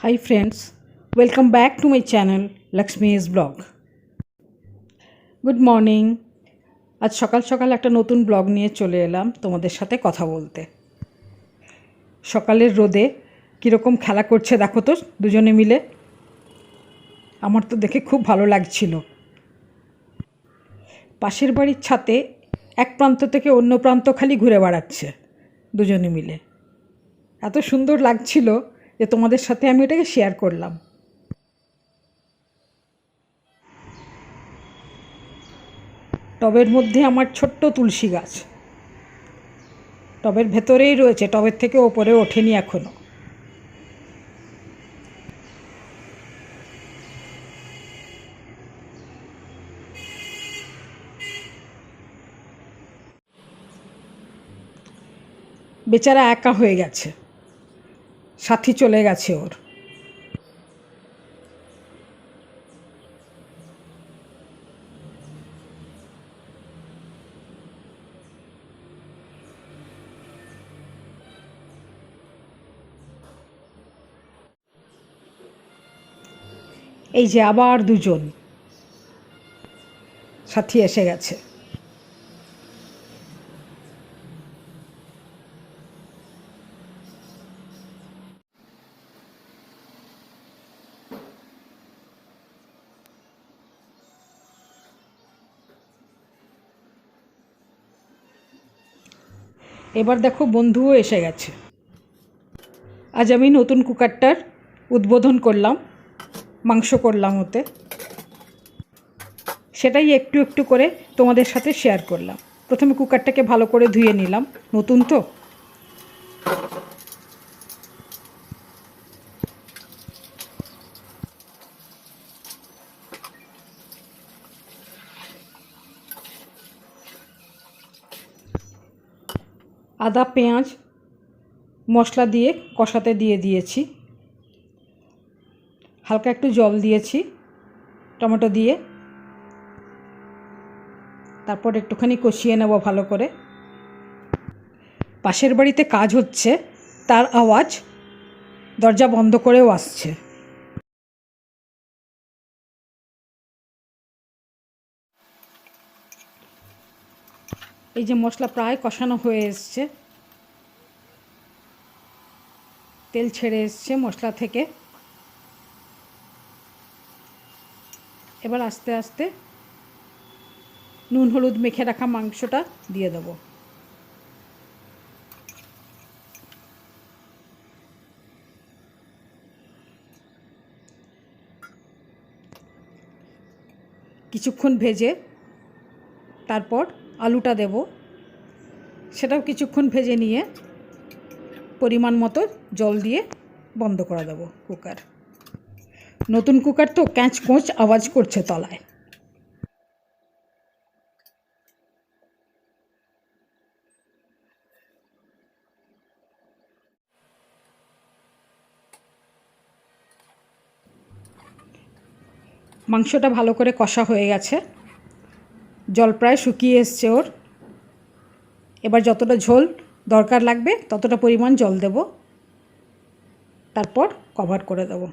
Hi friends, welcome back to my channel Laxmi's blog. Good morning. আজ সকাল সকাল একটা নতুন ব্লগ নিয়ে চলে এলাম তোমাদের সাথে কথা বলতে। সকালের রোদে কীরকম খেলা করছে দেখো তো দুজনে মিলে, আমার তো দেখে খুব ভালো লাগছিল। পাশের বাড়ির ছাদে এক প্রান্ত থেকে অন্য প্রান্ত খালি ঘুরে বেড়াচ্ছে দুজনে মিলে, এত সুন্দর লাগছিল যে তোমাদের সাথে আমি এটাকে শেয়ার করলাম। টবের মধ্যে আমার ছোট্ট তুলসী গাছ, টবের ভেতরেই রয়েছে, টবের থেকে ওপরে ওঠেনি এখনো। বেচারা একা হয়ে গেছে, সাথী চলে গেছে ওর। এই যে আবার দুজন সাথী এসে গেছে। এবার দেখো বন্ধুও এসে গেছে। আজ আমি নতুন কুকারটার উদ্বোধন করলাম, মাংস করলাম ওতে, সেটাই একটু একটু করে তোমাদের সাথে শেয়ার করলাম। প্রথমে কুকারটাকে ভালো করে ধুয়ে নিলাম, নতুন তো। আদা পেঁয়াজ মশলা দিয়ে কষাতে দিয়ে দিয়েছি, হালকা একটু জল দিয়েছি টমেটো দিয়ে, তারপর একটুখানি কষিয়ে নেব ভালো করে। পাশের বাড়িতে কাজ হচ্ছে, তার আওয়াজ দরজা বন্ধ করেও আসছে। এই যে মশলা প্রায় কষানো হয়ে এসছে, তেল ছেড়ে এসছে মশলা থেকে। এবার আস্তে আস্তে নুন হলুদ মেখে রাখা মাংসটা দিয়ে দেবো। কিছুক্ষণ ভেজে তারপর আলুটা দেব, সেটাও কিছুক্ষণ ভেজে নিয়ে পরিমাণ মতো জল দিয়ে বন্ধ করে দেব কুকার। নতুন কুকার তো ক্যাঁচ কোঁচ আওয়াজ করছে তলায়। মাংসটা ভালো করে কষা হয়ে গেছে, জল প্রায় শুকিয়ে এসছে ওর। এবার যতটা ঝোল দরকার লাগবে ততটা পরিমাণ জল দেব, তারপর কভার করে দেব।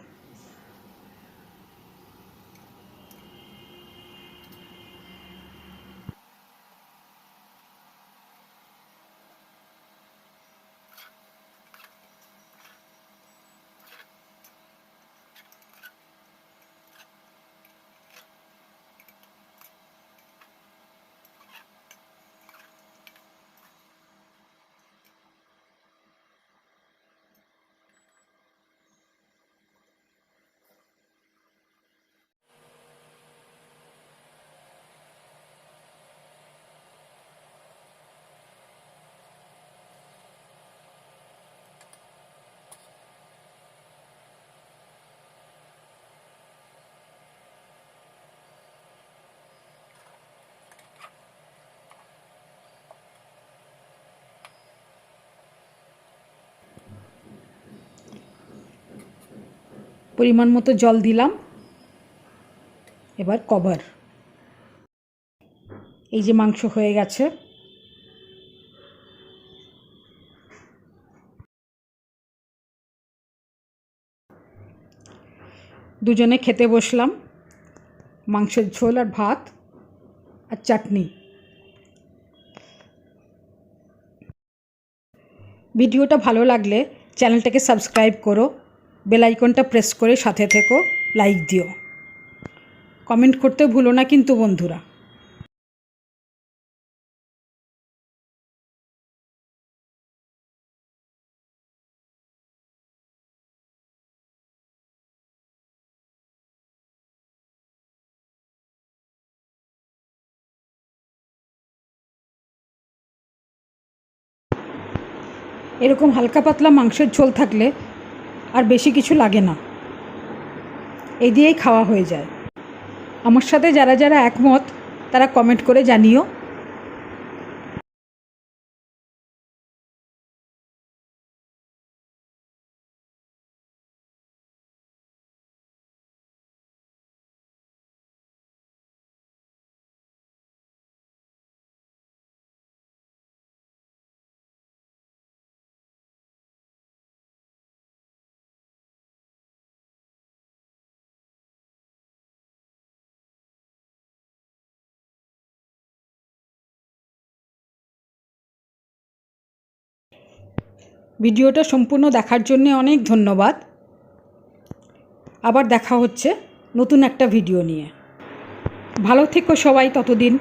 পরিমাণ মতো জল দিলাম, এবার কভার। এই যে মাংস হয়ে গেছে, দুজনে খেতে বসলাম, মাংসের ঝোল আর ভাত আর চাটনি। ভিডিওটা ভালো লাগলে চ্যানেলটাকে সাবস্ক্রাইব করো, বেল আইকনটা প্রেস করে সাথে থেকো, লাইক দিও, কমেন্ট করতে ভুলো না কিন্তু বন্ধুরা। এরকম হালকা পাতলা মাংসের ঝোল থাকলে আর বেশি কিছু লাগে না, এই দিয়েই খাওয়া হয়ে যায়। আমার সাথে যারা যারা একমত তারা কমেন্ট করে জানিও। ভিডিওটা সম্পূর্ণ দেখার জন্য অনেক ধন্যবাদ। আবার দেখা হচ্ছে নতুন একটা ভিডিও নিয়ে। ভালো থেকো সবাই ততদিন।